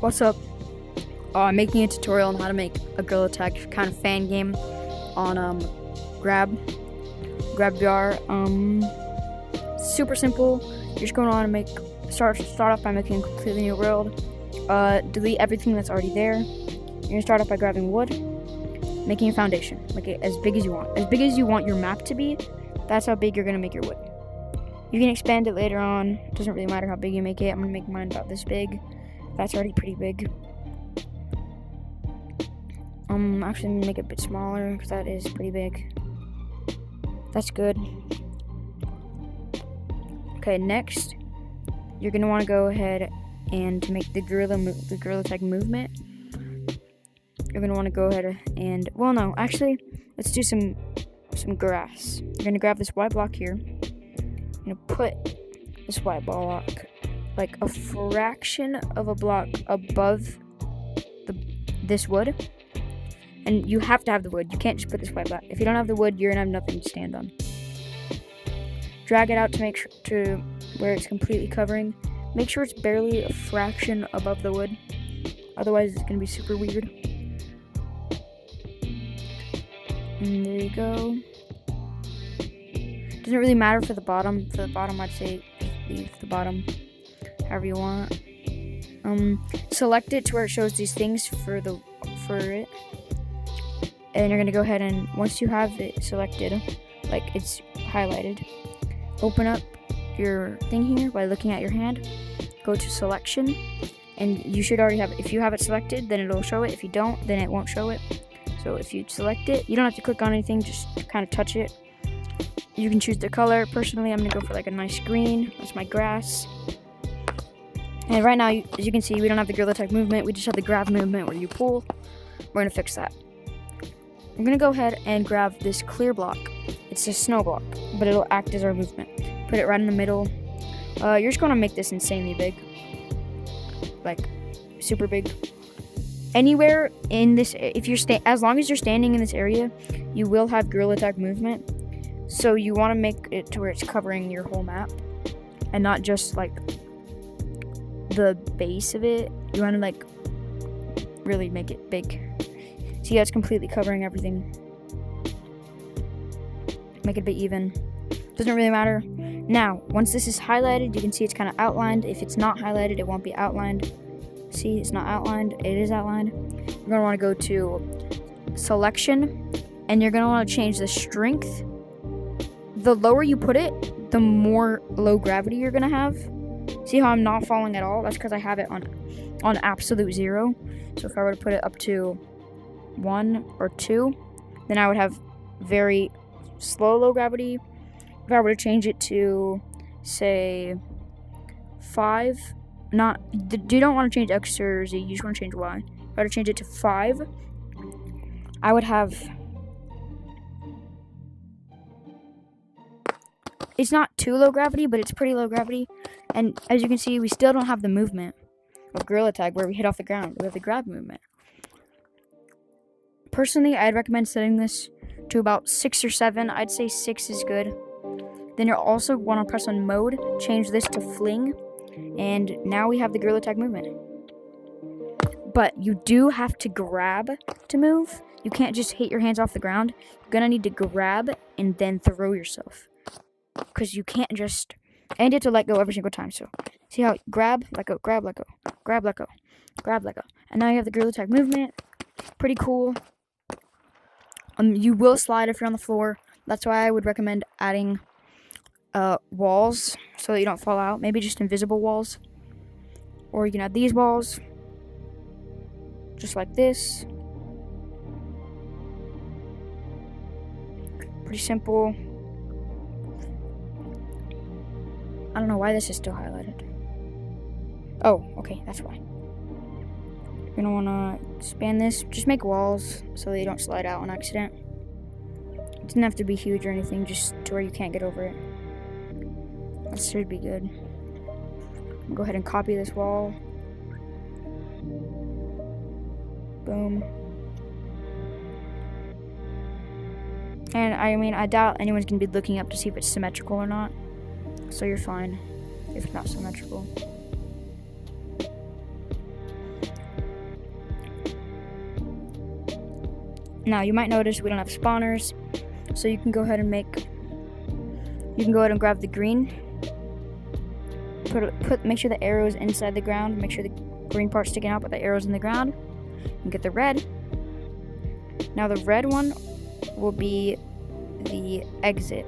What's up? I'm making a tutorial on how to make a Gorilla Tag kind of fan game on GrabJar. Super simple. You're just going on and start off by making a completely new world. Delete everything that's already there. You're gonna start off by grabbing wood, making a foundation. Make it as big as you want. As big as you want your map to be, that's how big you're gonna make your wood. You can expand it later on. It doesn't really matter how big you make it. I'm gonna make mine about this big. That's already pretty big. Actually, I'm gonna make it a bit smaller because that is pretty big. That's good. Okay, next, you're gonna want to go ahead and to make the gorilla tag movement. You're gonna want to go ahead and let's do some grass. You're gonna grab this white block here. You're gonna put this white block like a fraction of a block above this wood. And you have to have the wood. You can't just put this white block. If you don't have the wood, you're gonna have nothing to stand on. Drag it out to make sure to where it's completely covering. Make sure it's barely a fraction above the wood. Otherwise, it's gonna be super weird. And there you go. Doesn't really matter for the bottom. For the bottom, I'd say leave the bottom however you want. Select it to where it shows these things for it. And you're gonna go ahead and once you have it selected, like it's highlighted, open up your thing here by looking at your hand. Go to selection, and you should already have it. If you have it selected, then it'll show it. If you don't, then it won't show it. So if you select it, you don't have to click on anything, just kind of touch it. You can choose the color. Personally, I'm gonna go for like a nice green. That's my grass. And right now, as you can see, we don't have the gorilla tag movement. We just have the grab movement where you pull. We're gonna fix that. I'm gonna go ahead and grab this clear block. It's a snow block, but it'll act as our movement. Put it right in the middle. You're just gonna make this insanely big, like super big. Anywhere in this, as long as you're standing in this area, you will have gorilla tag movement. So you want to make it to where it's covering your whole map, and not just like the base of it. You want to like really make it big. See how it's completely covering everything. Make it a bit even. Doesn't really matter. Now, once this is highlighted, you can see it's kind of outlined. If it's not highlighted, it won't be outlined. See, it's not outlined. It is outlined. You're going to want to go to selection, and you're going to want to change the strength. The lower you put it, the more low gravity you're going to have. See how I'm not falling at all? That's because I have it on absolute 0. So if I were to put it up to 1 or 2, then I would have very slow low gravity. If I were to change it to say 5, you don't want to change X or Z, you just want to change Y. If I were to change it to 5, I would have, it's not too low gravity, but it's pretty low gravity. And as you can see, we still don't have the movement of gorilla tag where we hit off the ground. We have the grab movement. Personally, I'd recommend setting this to about 6 or 7. I'd say 6 is good. Then you'll also want to press on mode, change this to fling, and now we have the gorilla tag movement. But you do have to grab to move. You can't just hit your hands off the ground. You're gonna need to grab and then throw yourself, because you can't just, and you have to let go every single time. So see how grab, let go, grab, let go, grab, let go, grab, let go, and now you have the gorilla tag movement. Pretty cool. You will slide if you're on the floor. That's why I would recommend adding walls so that you don't fall out. Maybe just invisible walls. Or you can add these walls. Just like this. Pretty simple. I don't know why this is still highlighted. Oh, okay, that's why. You're gonna wanna expand this. Just make walls so they don't slide out on accident. It doesn't have to be huge or anything, just to where you can't get over it. That should be good. Go ahead and copy this wall. Boom. And I doubt anyone's gonna be looking up to see if it's symmetrical or not. So you're fine if it's not symmetrical. Now you might notice we don't have spawners, so you can go ahead and grab the green. Make sure the arrow is inside the ground. Make sure the green part's sticking out, but the arrow's in the ground. And get the red. Now the red one will be the exit.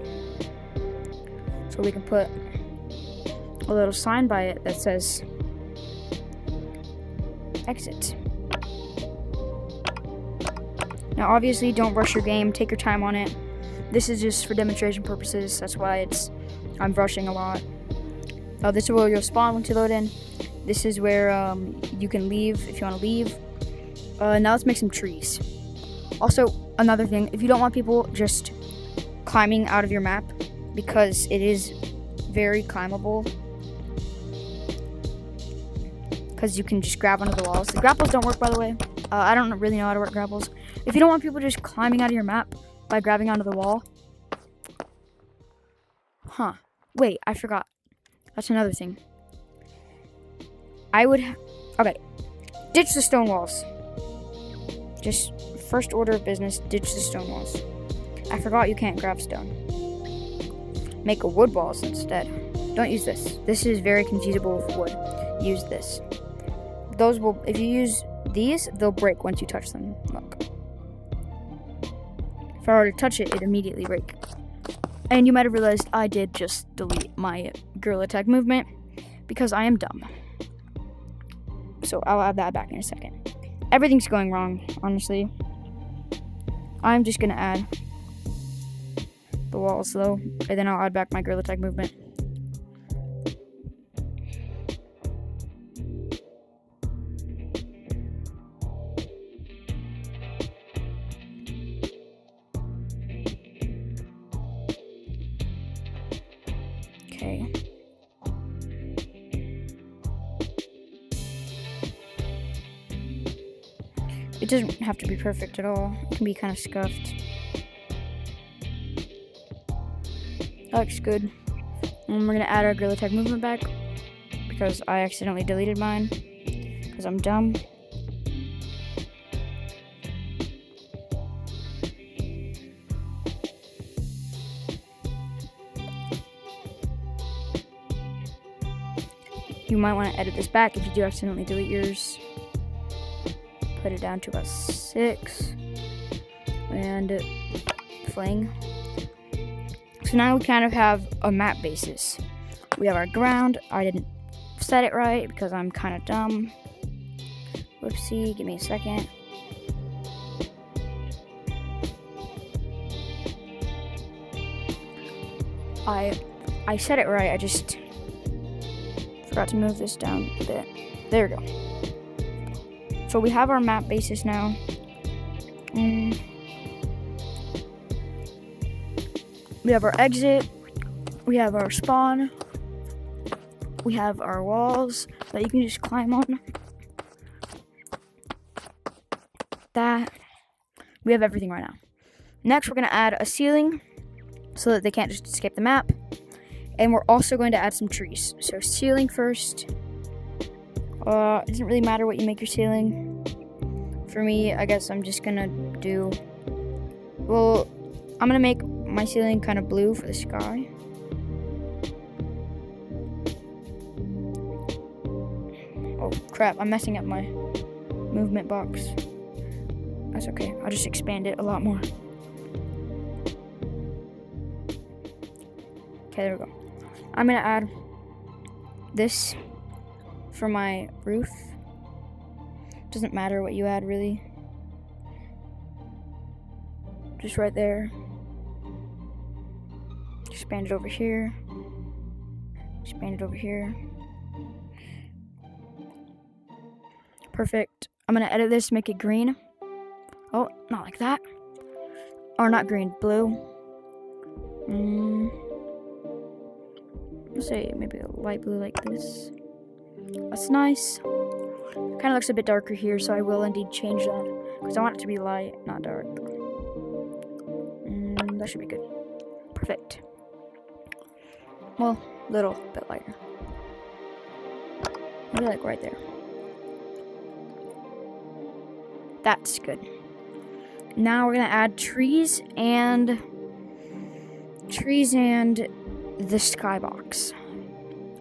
So we can put a little sign by it that says exit. Now obviously don't rush your game, take your time on it. This is just for demonstration purposes, that's why I'm rushing a lot. This is where you'll spawn once you load in. This is where you can leave if you want to leave. Now let's make some trees. Also, another thing, if you don't want people just climbing out of your map, because it is very climbable, because you can just grab onto the walls. The grapples don't work, by the way. I don't really know how to work grapples. If you don't want people just climbing out of your map by grabbing onto the wall. Wait, I forgot. That's another thing. Okay. Ditch the stone walls. Just first order of business, ditch the stone walls. I forgot you can't grab stone. Make a wood walls instead. Don't use this. This is very confusable with wood. Use this. If you use these, they'll break once you touch them. Look. If I were to touch it, it'd immediately break. And you might have realized I did just delete my gorilla tag movement because I am dumb. So I'll add that back in a second. Everything's going wrong, honestly. I'm just gonna add the walls though, and then I'll add back my gorilla tag movement. Okay. It doesn't have to be perfect at all. It can be kind of scuffed. That looks good. And we're gonna add our gorilla tag movement back because I accidentally deleted mine because I'm dumb. You might want to edit this back if you do accidentally delete yours. Put it down to about 6 and fling. So now we kind of have a map basis. We have our ground. I didn't set it right because I'm kind of dumb. Whoopsie, give me a second. I set it right, I just forgot to move this down a bit. There we go. So we have our map basis now. We have our exit. We have our spawn. We have our walls that you can just climb on. That. We have everything right now. Next, we're going to add a ceiling so that they can't just escape the map. And we're also going to add some trees. So ceiling first. It doesn't really matter what you make your ceiling. For me, I guess I'm just gonna do... Well, I'm gonna make my ceiling kind of blue for the sky. Oh crap, I'm messing up my movement box. That's okay, I'll just expand it a lot more. Okay, there we go. I'm gonna add this for my roof. Doesn't matter what you add, really. Just right there. Expand it over here. Expand it over here. Perfect. I'm gonna edit this, make it green. Oh, not like that. Or not green, blue. Let's say maybe a light blue like this. That's nice. Kind of looks a bit darker here, so I will indeed change that because I want it to be light, not dark. That should be good. Perfect. Well, a little bit lighter. Maybe like right there. That's good. Now we're gonna add trees and the skybox.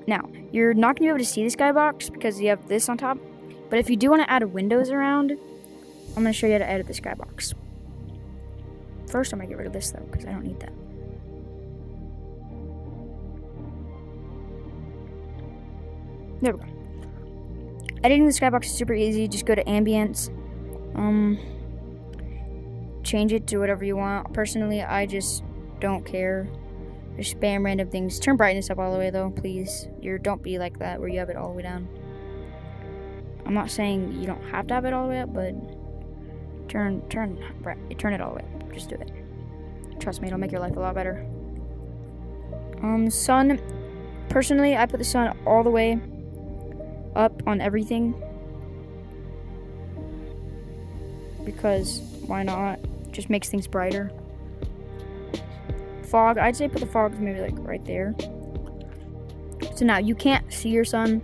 Now, you're not gonna be able to see the skybox because you have this on top, but if you do want to add windows around, I'm gonna show you how to edit the skybox. First, I'm gonna get rid of this though, because I don't need that. There we go. Editing the skybox is super easy. Just go to ambience, change it to whatever you want. Personally, I just don't care. Just spam random things. Turn brightness up all the way though, please. Don't be like that where you have it all the way down. I'm not saying you don't have to have it all the way up, but turn it all the way up. Just do it. Trust me, it'll make your life a lot better. Sun. Personally, I put the sun all the way up on everything because why not? Just makes things brighter. Fog, I'd say put the fog maybe like right there. So now you can't see your sun,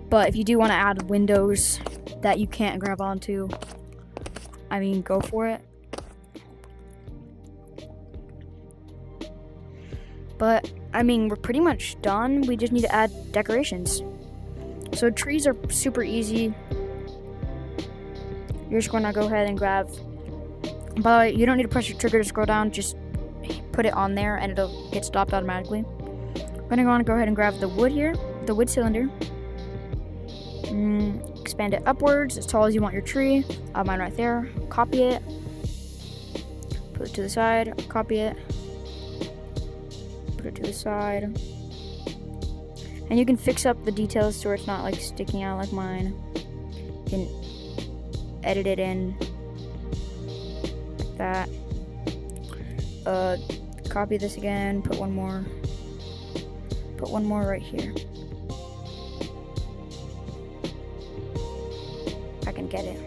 but if you do want to add windows that you can't grab onto, I mean, go for it. But I mean, we're pretty much done. We just need to add decorations. So trees are super easy. You're just gonna go ahead and grab, but you don't need to press your trigger to scroll down, just put it on there and it'll get stopped automatically. I'm gonna go ahead and grab the wood here, the wood cylinder. Expand it upwards as tall as you want your tree. Mine right there. Copy it. Put it to the side. Copy it. Put it to the side. And you can fix up the details so it's not like sticking out like mine. You can edit it in like that. Copy this again, put one more right here. I can get it.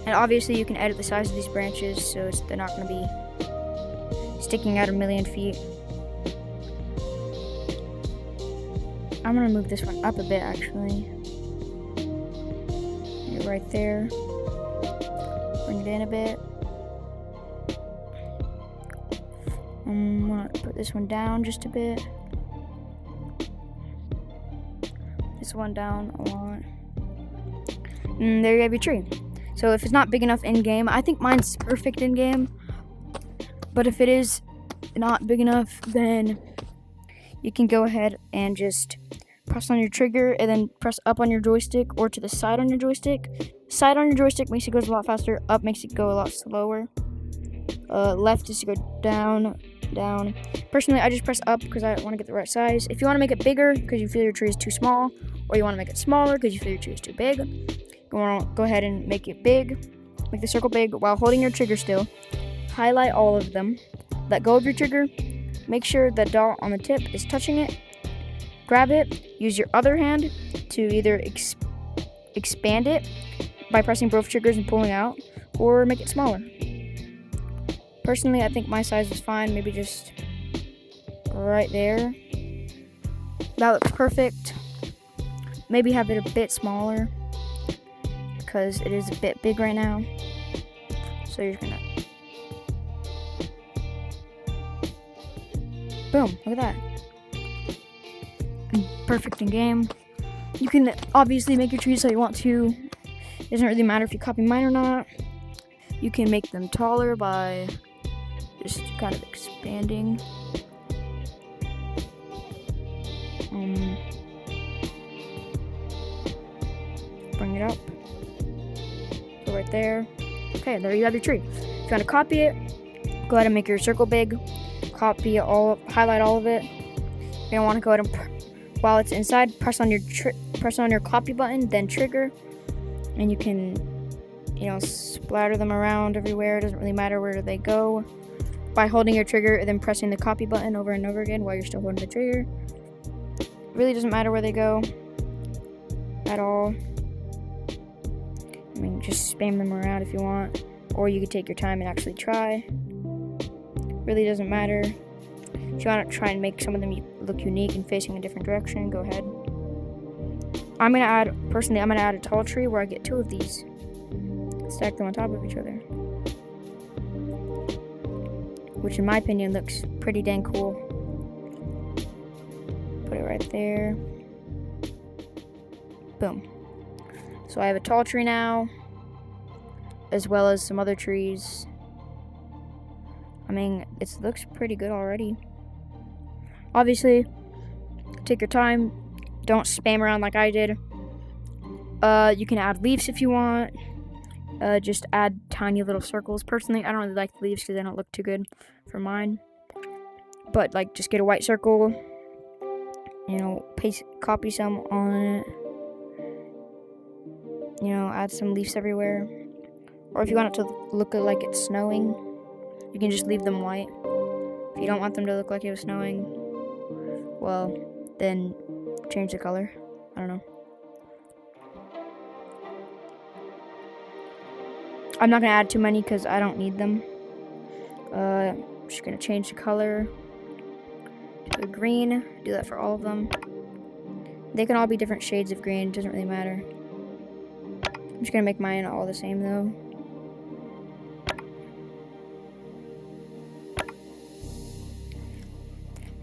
And obviously you can edit the size of these branches so they're not going to be sticking out a million feet. I'm going to move this one up a bit actually. Right there. Bring it in a bit. I'm gonna put this one down just a bit. This one down a lot. And there you have your tree. So if it's not big enough in game, I think mine's perfect in game. But if it is not big enough, then you can go ahead and just press on your trigger and then press up on your joystick or to the side on your joystick. Side on your joystick makes it go a lot faster. Up makes it go a lot slower. Left is to go down. Personally, I just press up because I want to get the right size. If you want to make it bigger because you feel your tree is too small, or you want to make it smaller because you feel your tree is too big, you want to go ahead and make it big. Make the circle big while holding your trigger still. Highlight all of them. Let go of your trigger. Make sure the dot on the tip is touching it. Grab it. Use your other hand to either expand it by pressing both triggers and pulling out, or make it smaller. Personally, I think my size is fine. Maybe just right there. That looks perfect. Maybe have it a bit smaller because it is a bit big right now. So you're gonna, boom, look at that. Perfect in game. You can obviously make your trees how you want to. It doesn't really matter if you copy mine or not. You can make them taller by just kind of expanding. Bring it up. Go right there. Okay, there you have your tree. If you want to copy it, go ahead and make your circle big. Copy all, highlight all of it. You're gonna want to go ahead and, while it's inside, press on your copy button, then trigger, and you can, splatter them around everywhere. It doesn't really matter where they go. By holding your trigger and then pressing the copy button over and over again while you're still holding the trigger. It really doesn't matter where they go at all. I mean, just spam them around if you want, or you could take your time and actually try. Really doesn't matter. If you want to try and make some of them look unique and facing a different direction, go ahead. I'm gonna add a tall tree where I get 2 of these. stack them on top of each other, which in my opinion looks pretty dang cool. Put it right there. Boom. So I have a tall tree now, as well as some other trees. I mean, it looks pretty good already. Obviously, take your time. Don't spam around like I did. You can add leaves if you want. Just add tiny little circles. Personally, I don't really like the leaves because they don't look too good for mine. But like, just get a white circle. You know, copy some on it. You know, add some leaves everywhere. Or if you want it to look like it's snowing, you can just leave them white. If you don't want them to look like it was snowing, well, then change the color. I don't know. I'm not going to add too many because I don't need them. I'm just going to change the color to a green. Do that for all of them. They can all be different shades of green. It doesn't really matter. I'm just going to make mine all the same though.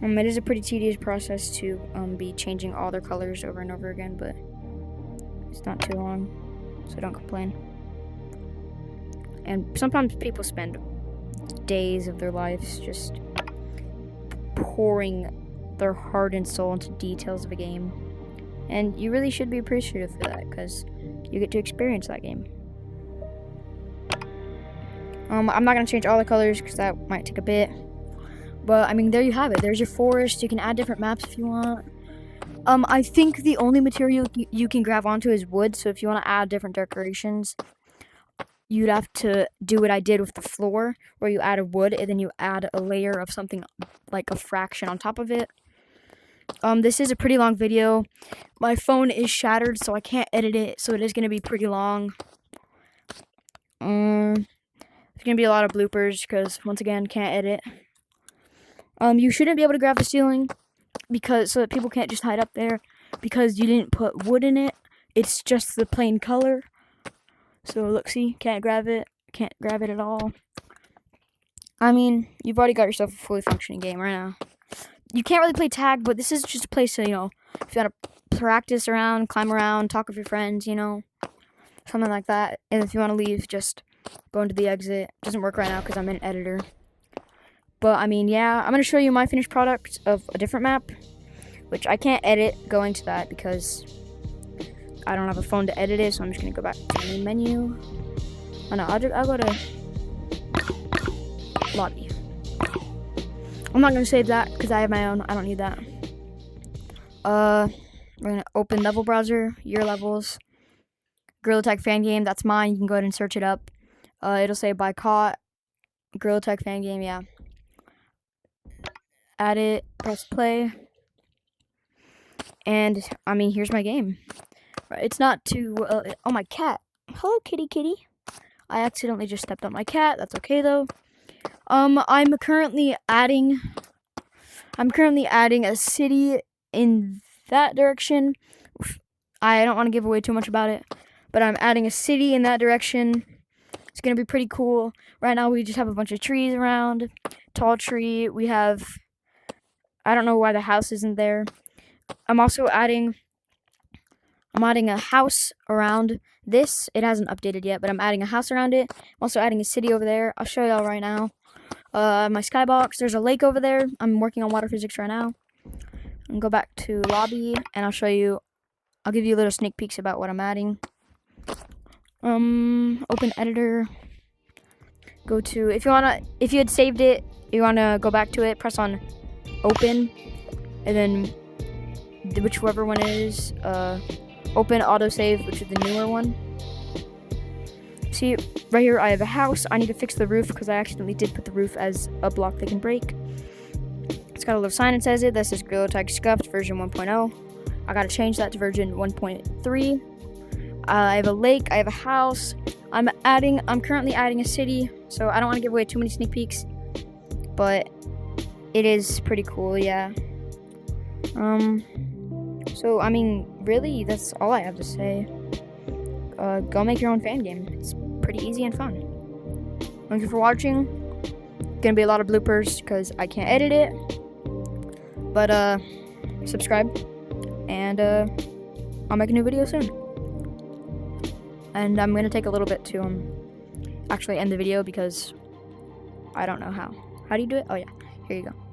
It is a pretty tedious process to be changing all their colors over and over again, but it's not too long, so don't complain. And sometimes people spend days of their lives just pouring their heart and soul into details of a game, and you really should be appreciative for that because you get to experience that game. I'm not going to change all the colors because that might take a bit. But, I mean, there you have it. There's your forest. You can add different maps if you want. I think the only material you can grab onto is wood. So if you want to add different decorations, you'd have to do what I did with the floor, where you add a wood and then you add a layer of something like a fraction on top of it. This is a pretty long video. My phone is shattered, so I can't edit it. So it is going to be pretty long. There's going to be a lot of bloopers because, once again, can't edit. You shouldn't be able to grab the ceiling so that people can't just hide up there because you didn't put wood in it. It's just the plain color. So look, see, can't grab it at all. I mean, you've already got yourself a fully functioning game right now. You can't really play tag, but this is just a place to, you know, if you want to practice around, climb around, talk with your friends, you know, something like that. And if you want to leave, just go into the exit. It doesn't work right now because I'm in editor. But, I mean, yeah, I'm going to show you my finished product of a different map, which I can't edit going to that because I don't have a phone to edit it, so I'm just going to go back to the main menu. Oh, no, I'll go to lobby. I'm not going to save that because I have my own. I don't need that. We're going to open level browser, your levels, Gorilla Tag fan game. That's mine. You can go ahead and search it up. It'll say by Kaugh.T, Gorilla Tag fan game, yeah. Add it, press play, and I mean, here's my game. It's not too. Oh, my cat! Hello, kitty, kitty. I accidentally just stepped on my cat. That's okay though. I'm currently adding a city in that direction. I don't want to give away too much about it, but I'm adding a city in that direction. It's gonna be pretty cool. Right now, we just have a bunch of trees around. Tall tree. We have. I don't know why the house isn't there. I'm adding a house around this. It hasn't updated yet, but I'm adding a house around it. I'm also adding a city over there. I'll show y'all right now. My skybox. There's a lake over there. I'm working on water physics right now. And go back to lobby, and I'll show you. I'll give you little sneak peeks about what I'm adding. Open editor. Go to if you had saved it, you wanna go back to it. Press on open, and then whichever one it is, open autosave, which is the newer one. See, right here I have a house. I need to fix the roof because I accidentally did put the roof as a block that can break. It's got a little sign that says it. That says Gorilla Tag Scuffed version 1.0. I gotta change that to version 1.3. I have a lake, I have a house. I'm currently adding a city, so I don't want to give away too many sneak peeks, but it is pretty cool, yeah. So, I mean, really, that's all I have to say. Go make your own fan game. It's pretty easy and fun. Thank you for watching. Gonna be a lot of bloopers because I can't edit it. But subscribe, and I'll make a new video soon. And I'm gonna take a little bit to actually end the video because I don't know how. How do you do it? Oh yeah, here you go.